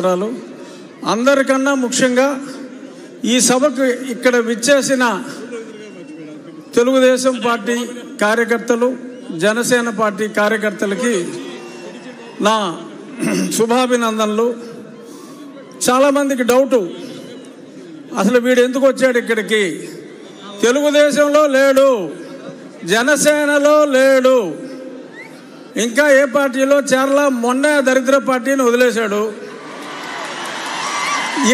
నమస్కారాలు. అందరికన్నా ముఖ్యంగా ఈ సభకు ఇక్కడ విచ్చేసిన తెలుగుదేశం పార్టీ కార్యకర్తలు, జనసేన పార్టీ కార్యకర్తలకి నా శుభాభినందనలు. చాలామందికి డౌటు, అసలు వీడు ఎందుకు వచ్చాడు ఇక్కడికి? తెలుగుదేశంలో లేడు, జనసేనలో లేడు, ఇంకా ఏ పార్టీలో చేరలా. మొన్న దరిద్ర పార్టీని వదిలేశాడు.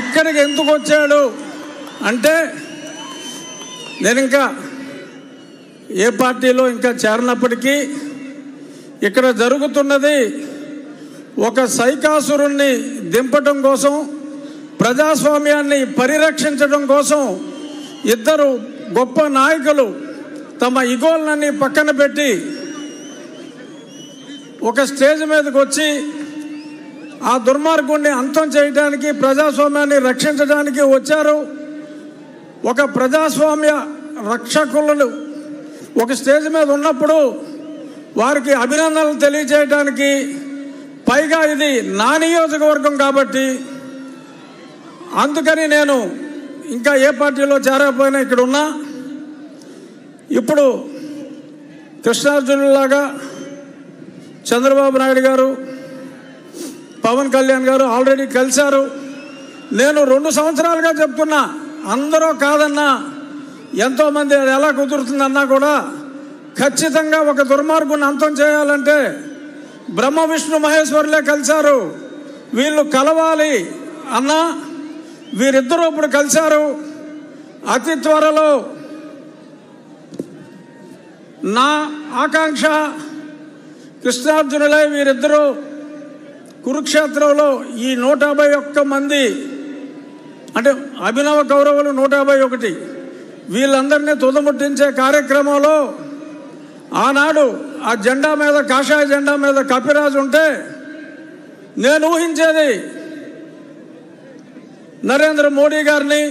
ఇక్కడికి ఎందుకు వచ్చాడు అంటే, నేను ఇంకా ఏ పార్టీలో ఇంకా చేరినప్పటికీ ఇక్కడ జరుగుతున్నది ఒక సైకాసురుణ్ణి దింపటం కోసం, ప్రజాస్వామ్యాన్ని పరిరక్షించడం కోసం ఇద్దరు గొప్ప నాయకులు తమ ఇగోలన్నీ పక్కన పెట్టి ఒక స్టేజ్ మీదకి వచ్చి ఆ దుర్మార్గుణ్ణి అంతం చేయడానికి, ప్రజాస్వామ్యాన్ని రక్షించడానికి వచ్చారు. ఒక ప్రజాస్వామ్య రక్షకులను ఒక స్టేజ్ మీద ఉన్నప్పుడు వారికి అభినందనలు తెలియజేయడానికి, పైగా ఇది నా నియోజకవర్గం కాబట్టి అందుకని నేను ఇంకా ఏ పార్టీలో చేరకపోయినా ఇక్కడ ఉన్నా. ఇప్పుడు కృష్ణార్జునులాగా చంద్రబాబు నాయుడు గారు, పవన్ కళ్యాణ్ గారు ఆల్రెడీ కలిశారు. నేను 2 సంవత్సరాలుగా చెప్తున్నా, అందరూ కాదన్నా, ఎంతోమంది అది ఎలా కుదురుతుందన్నా కూడా ఖచ్చితంగా ఒక దుర్మార్గుని అంతం చేయాలంటే బ్రహ్మ విష్ణు మహేశ్వరులే కలిశారు. వీళ్ళు కలవాలి అన్నా వీరిద్దరూ ఇప్పుడు కలిశారు. అతి త్వరలో నా ఆకాంక్ష కృష్ణార్జునులై వీరిద్దరూ కురుక్షేత్రంలో ఈ 151 మంది, అంటే అభినవ కౌరవులు 151, వీళ్ళందరినీ తుదముట్టించే కార్యక్రమంలో ఆనాడు ఆ జెండా మీద, కాషాయ జెండా మీద కపిరాజు ఉంటే నేను ఊహించేది నరేంద్ర మోడీ గారిని,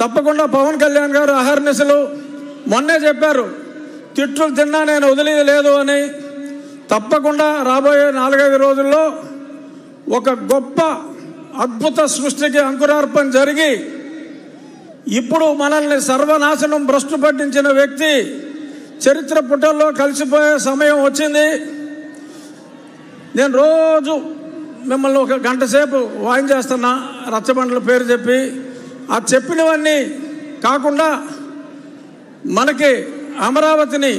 తప్పకుండా పవన్ కళ్యాణ్ గారు అహర్నిశలు మొన్నే చెప్పారు, తిట్లు తిన్నా నేను వదిలేదు అని. తప్పకుండా రాబోయే 4-5 రోజుల్లో ఒక గొప్ప అద్భుత సృష్టికి అంకురార్పణ జరిగి, ఇప్పుడు మనల్ని సర్వనాశనం భ్రష్టు పట్టించిన వ్యక్తి చరిత్ర పుటల్లో కలిసిపోయే సమయం వచ్చింది. నేను రోజు మిమ్మల్ని 1 గంట సేపు వాయించేస్తున్నా రచ్చబండల పేరు చెప్పి. ఆ చెప్పినవన్నీ కాకుండా మనకి అమరావతిని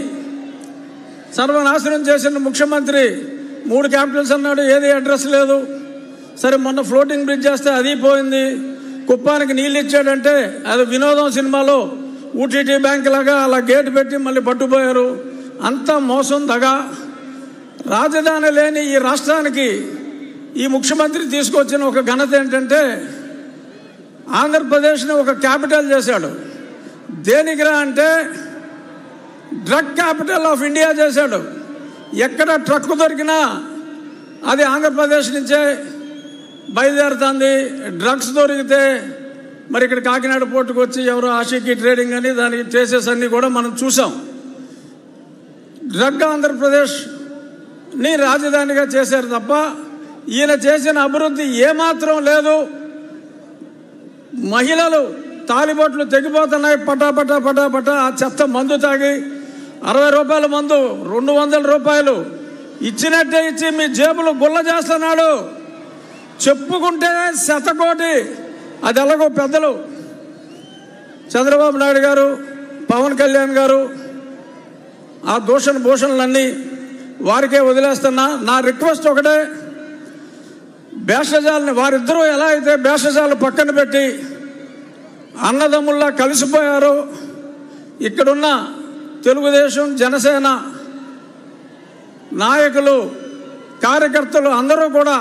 సర్వనాశనం చేసిన ముఖ్యమంత్రి 3 క్యాపిటల్స్ అన్నాడు, ఏది అడ్రస్ లేదు. సరే, మొన్న ఫ్లోటింగ్ బ్రిడ్జ్ చేస్తే అది పోయింది. కుప్పానికి నీళ్ళు ఇచ్చాడంటే అది వినోదం సినిమాలో ఊటీటీ బ్యాంక్ లాగా అలా గేటు పెట్టి మళ్ళీ పట్టుపోయారు. అంతా మోసం, దగా. రాజధాని లేని ఈ రాష్ట్రానికి ఈ ముఖ్యమంత్రి తీసుకొచ్చిన ఒక ఘనత ఏంటంటే, ఆంధ్రప్రదేశ్ని ఒక క్యాపిటల్ చేశాడు. దేనికిరా అంటే డ్రగ్ క్యాపిటల్ ఆఫ్ ఇండియా చేశాడు. ఎక్కడ ట్రక్ దొరికినా అది ఆంధ్రప్రదేశ్ నుంచే బయలుదేరుతుంది. డ్రగ్స్ దొరికితే మరి ఇక్కడ కాకినాడ పోర్టుకు వచ్చి ఎవరో ఆషికి ట్రేడింగ్ అని దానికి ట్రేసెస్ అన్నీ కూడా మనం చూసాం. డ్రగ్ ఆంధ్రప్రదేశ్ని రాజధానిగా చేశారు తప్ప ఈయన చేసిన అభివృద్ధి ఏమాత్రం లేదు. మహిళలు తాలిబొట్లు తెగిపోతున్నాయి పటాపటా పటాపటా. ఆ చెత్త మందు తాగి 60 రూపాయల మందు 200 రూపాయలు ఇచ్చినట్టే ఇచ్చి మీ జేబులు గుల్ల చేస్తున్నాడు. చెప్పుకుంటే శతకోటి. అది ఎలాగో పెద్దలు చంద్రబాబు నాయుడు గారు, పవన్ కళ్యాణ్ గారు ఆ భూషణలన్నీ వారికే వదిలేస్తున్నా. నా రిక్వెస్ట్ ఒకటే, భేషజాలని వారిద్దరూ ఎలా అయితే భేషజాలు పక్కన పెట్టి అన్నదమ్ముల్లా కలిసిపోయారో, ఇక్కడున్న తెలుగుదేశం, జనసేన నాయకులు, కార్యకర్తలు అందరూ కూడా